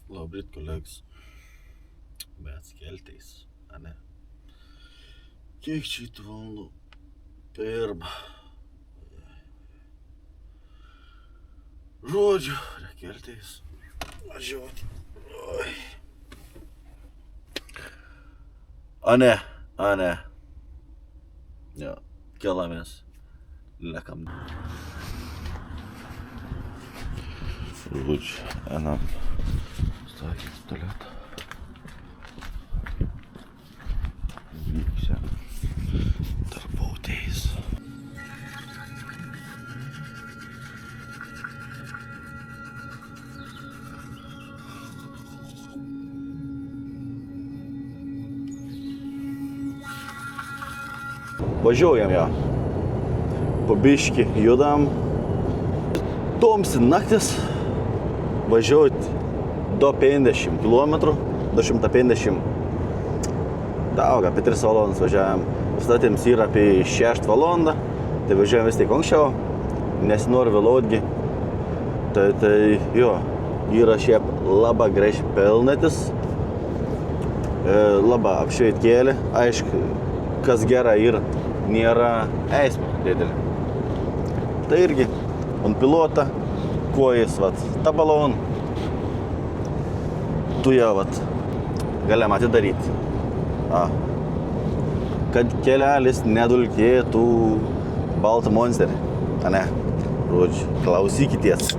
Labrit, kolegos. Bet keltais, ane? Kiek čia tų valandų? Pirma. Žodžiu, keltais. Važiuoti. Ane. Jo, kelamės. Lekam. Žodžiu, einam. Stakit tualetą. Vyksiam. Darbuotojais. Važiuojam jo. Po biškį judam. Tomsi naktis. Važiuoti do 50 km. 250. Daug, apie 3 valandas važiavam. Statėms yra apie 6 valandą. Tai važiuojam vis tiek anksčiau. Nesinori vėluotgi. Tai jo. Yra šiaip labai graži pelnatis. Labai apšveit kėlė. Aišku, kas gera ir nėra eismo didelė. Tai irgi ant pilota, kojas, ta balon. Tu jau, galim atidaryti. Kad kelelis nedulkėtų baltą monsterį. Ane, žodžiu, klausykitės.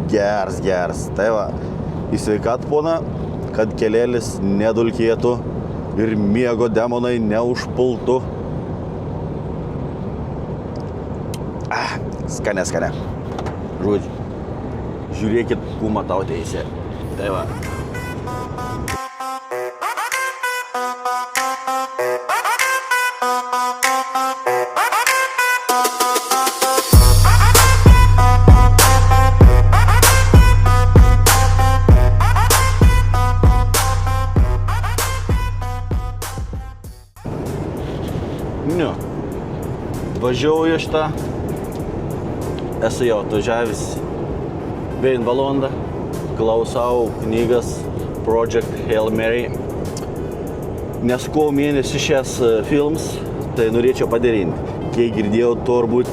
Geras. Tai va, į sveikatą pona, kad kelelis nedulkėtų ir miego demonai neužpultų. Skane. Žodžiu, žiūrėkit, kuo matau teisę. Tai va. Važiuoju aš tą, esu jau atvažiavęs 1 valandą, klausau knygas Project Hail Mary. Nes kovo mėnesį šias films, tai norėčiau padarinti. Kiek girdėjau, turbūt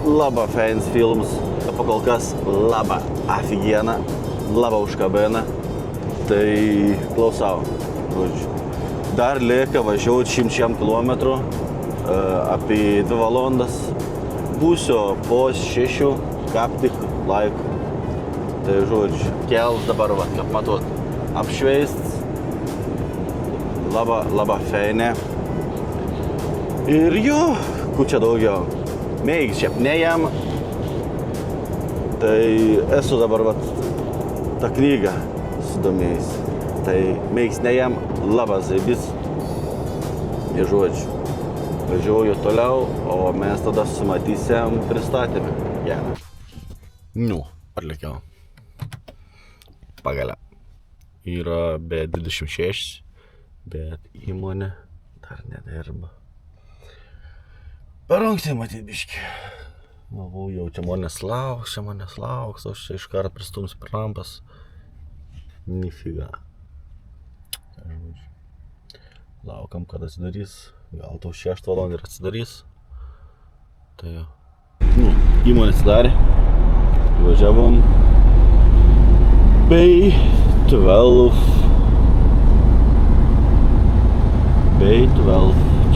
labai fans films, pakol kas labai aфигенно, labai užkabina, tai klausau. Dar lieka važiuoti 100 km. Apie 2 valandas. Būsiu po 6, kaip tik laiko. Tai žodžiu, kels dabar, kaip matot, apšveist. Labai feine. Ir jo, kur čia daugiau. Mėgis šiaip nejam. Tai esu dabar tą knygą sudomėjęs. Tai mėgis nejam, labai zaibis. Ir žodžiu. Važiuoju toliau, o mes tada sumatysim pristatymą. Gerą. Atlikiau. Pagalia. Yra be 26, bet įmonė dar nedirba. Per anksti matyti biškį. Jau čia manęs lauks, aš čia iškart pristumsiu per rampas. Nifiga. Laukam, kad atsidarys. Gal tau 6 valandą ir atsidarys. Tai jo. Įmonė atsidarė. Važiavom. Bay 12.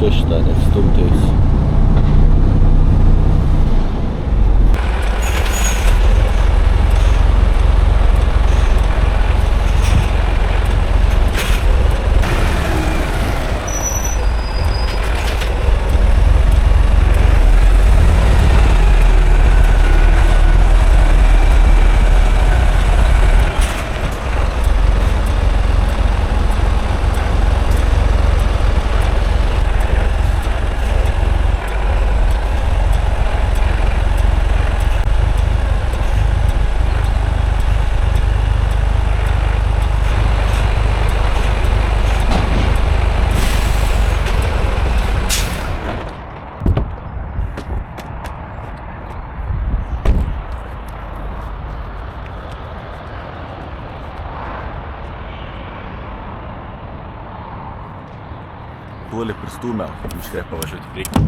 Čia šitą atstumtais. toli pristūmiau, iškreip pavažiuoti priekį.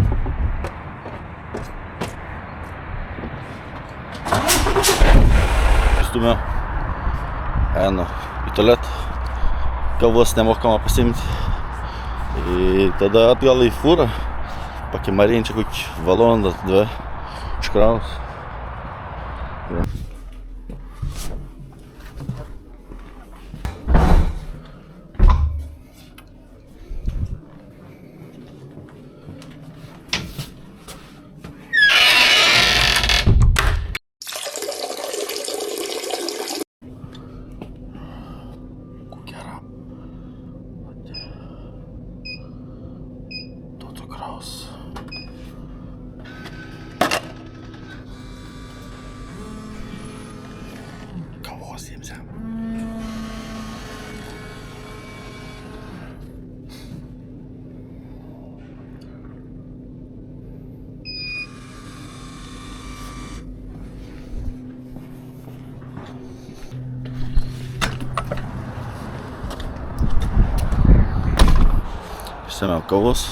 Pristūmiau. Einu į tualetą. Kavos nemokama pasimti. Ir tada atgal į fūrą. Pakimarinčią kokį valandą, 2 iškraus. Kavos jiems. Išsėmiau kavos.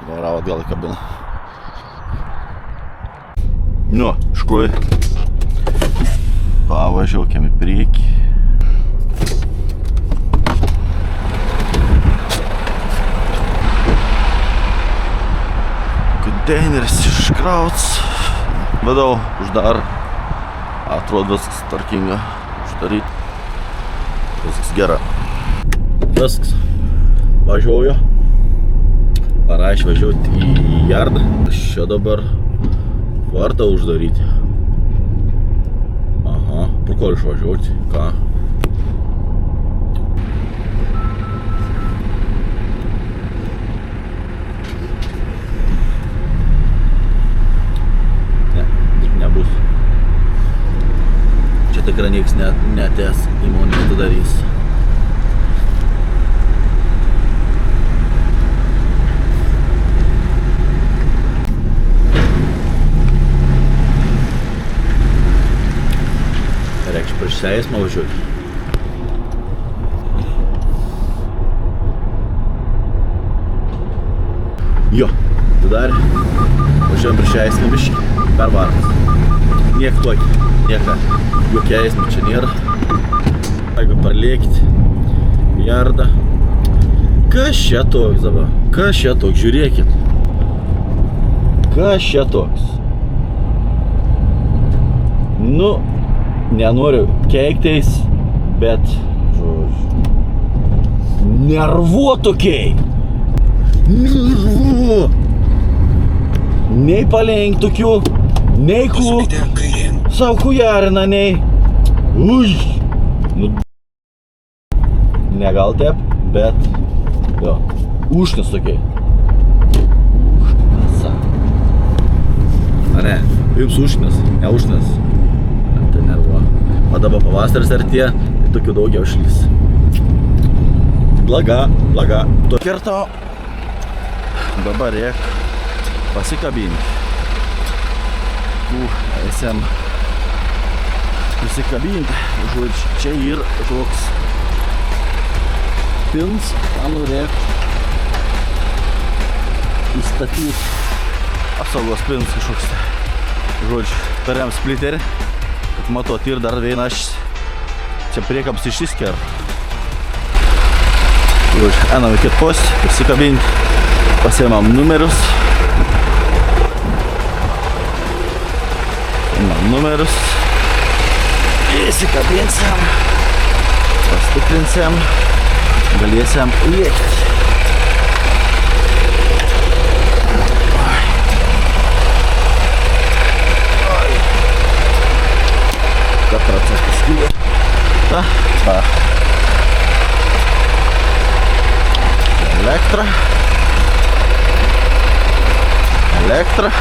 Varau atgal į kabiną. Nu, škuoj. Pavažiuokime į priekį. Konteineris iškrauts. Vadau, uždar. Atrodo viskas tvarkinga. Uždaryt. Viskas gera. Viskas. Važiuoju. Parašė važiuoti į jardą. Čia dabar vartą uždaryti. Aha, pro ko išvažiuoti? Ką? Ne, nebus. Čia tikrai nieks netės įmonė atidarys. Reikia prieš eismą važiuoti. Jo, tada važiuojam prieš eismą biškį, per varas. Niek tokį, nieka. Jokia eismą čia nėra. Jeigu parlėkti, jardą. Kas čia toks dabar? Kas čia toks? Žiūrėkit. Kas čia toks? Nu, nenoriu keiktis, bet, žodžiu, nervuotokiai. Nervu. Nei palenk tokių, nei ku, savo kujarina, nei. Ui. Nu, ne gal taip, bet, jo, užknis tokiai. Užknisa. A ne, jums užknis, ne užknis. Tai nervuo. O dabar pavasaris artėja, tai tokių daugiau išlys. Blaga. Kirto. Dabar reik pasikabinti. Esam pasikabinti. Žodžiu, čia yra toks pins, man reik įstatyti apsaugos pins kažkoks. Žodžiu, tariam spliterį. Kad matot, ir dar viena čia priekams išsisker. Einam iki post, pasikabinti, pasiemam numerius. Numerius. Įsikabinsim, pastikrinsim, galėsim lėkti. Процесс скидывает. Да. Электро.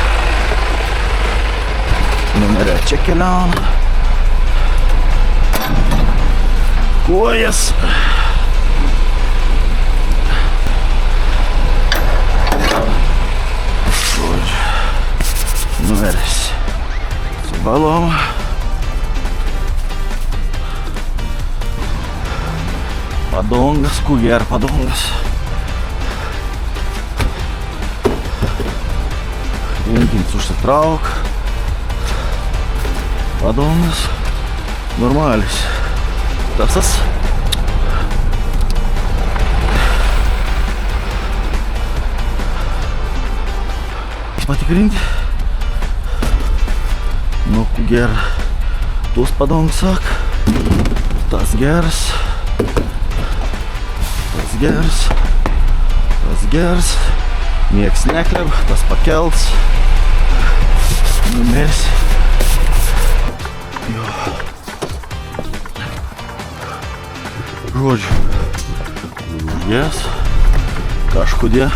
Номера чекинан. Кояс. Номерис. Балом. Padongas, kujer padongas. Linkins užsitrauk. Padongas. Normalis. Tasas. Patikrinti. Nu, ger. Tuos padongas sak. Tas geras. Tas geras. Tas geras. Nieks nekleb. Tas pakels. Numersi. Jo. Žodžiu. Yes. Kažkodė.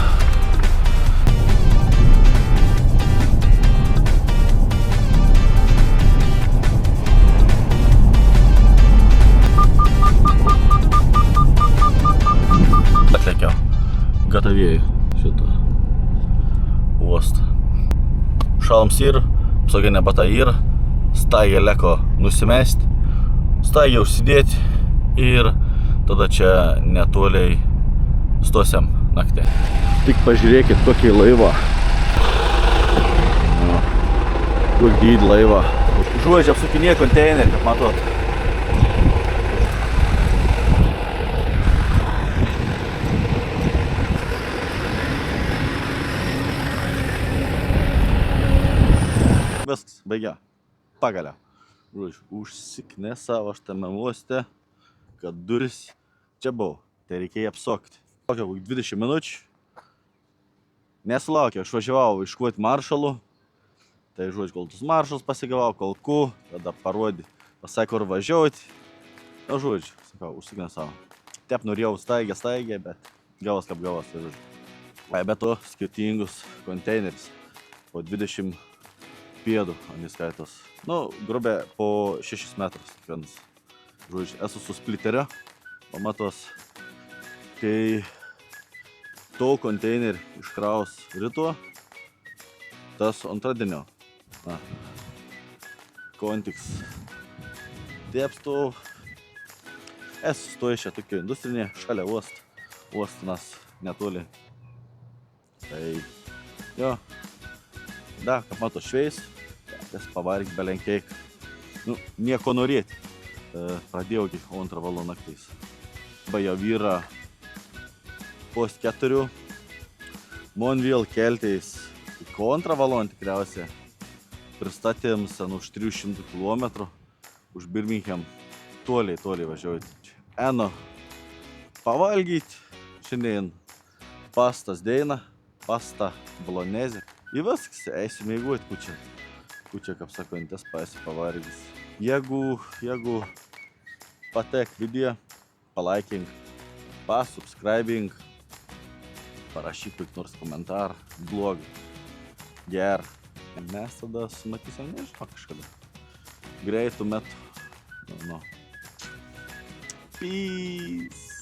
Atlėkiau. Gatavėjau šitą uostą. Šalms ir, apsauginė bata ir, staigė leko nusimesti, staigė užsidėti ir tada čia netoliai stosiam naktį. Tik pažiūrėkit kokį laivą. Kokį dydį laivą. Žodžiu, apsukinėja konteinerį, kaip matot. Viskas, baigia. Pagalia. Žodžiu, užsiknesavo aš tame uoste, kad duris čia buvo. Tai reikėjo apsukti. Laukiau 20 minučių. Nesulaukiau, aš važiavau iškuoti maršalų. Tai žodžiu, kol tus maršalus pasigavau, kolku, tada parodė, pasakė, kur važiuoti. Na žodžiu, sakau, užsiknesavo. Tep norėjau staigė, bet gavos kaip gavos. Tai žodžiu. Be to, skirtingus konteineris. Po 20 pėdų, aniskaitos. Nu, grubė po 6 metrus kiekvienas. Žodžiu, esu su spliterio. Pamatos, kai to konteinerį iškraus ryto, tas antradienio. Na, kontiks. Tėpstu. Esu stoju čia tokia industrinė, šalia uost. Uostinas netoli. Tai, jo. Da, kaip mato šveis. Jas pavargti belenkiai. Nu, nieko norėti. Pradėjau iki 2 valandą naktais. Ba jau yra post 4. Man vėl keltais į 2 valandą tikriausiai. Pristatėm sen už 300 km už Birmingham. Toliai važiuoti. Eno pavalgyti. Šiandien pastas deina. Pasta bolonezė. Ir viskas, eisim mėguoti kučią. Kučią, kaip sakantis, pavargis. Jeigu patek video, palaikink, pasubscribing, parašyk kokį nors komentarą, blogį, ger. Mes tada sumatysim, nežinau, kažkada. Greitų metų. Peace.